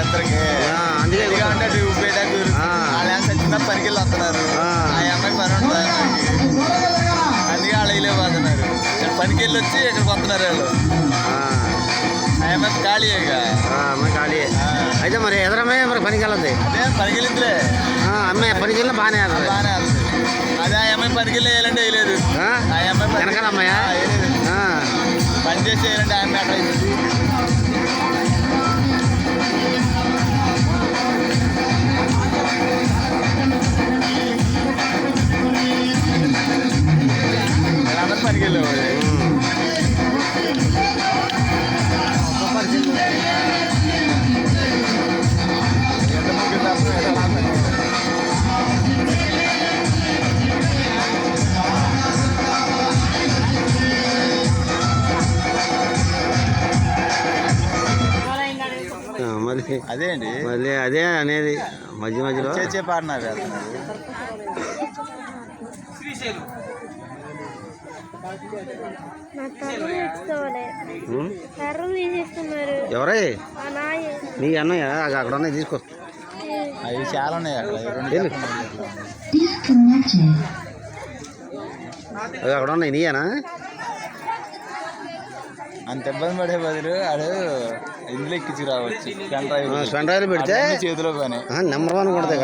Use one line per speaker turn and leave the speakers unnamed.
అందుకే అంటే ఉపయోగ వాళ్ళు పనికి వెళ్ళి వస్తున్నారు. ఆ అమ్మాయి పని ఉంటుంది అందుకే వాళ్ళు వెళ్ళిపోతున్నారు. పనికి వెళ్ళి వచ్చి ఇక్కడికి వస్తున్నారు వాళ్ళు. ఆ అమ్మాయి ఖాళీగా ఖాళీ అయితే మరి ఎదురమ్మాయి మరి పనికి వెళ్ళద్ది. అదే పనికి వెళ్ళిద్దిలే అమ్మాయి పనికి వెళ్ళిన బాగానే బాగానే అదే ఆ అమ్మాయి పనికి వెళ్ళి వేయాలంటే వేయలేదు. ఆ అమ్మాయి వెనకాల అమ్మాయా పని చేసి వేయాలంటే ఆ అమ్మాయి అక్కడ పనికి వెళ్ళేవాడు. అదే అండి మళ్ళీ అదే అనేది మధ్య మధ్యలో పాడినారు. ఎవరై నీ అన్నయ్య అక్కడ ఉన్నాయి తీసుకో. అవి చాలా ఉన్నాయి అక్కడ అవి అక్కడ ఉన్నాయి నీయేనా? అంత ఇబ్బంది పడే బదులు ఆడు ఇందులో ఎక్కించి రావచ్చు. పెన్ డ్రైవ్ పెడితే చేతిలో పని నెంబర్ 1 కొడతాయి.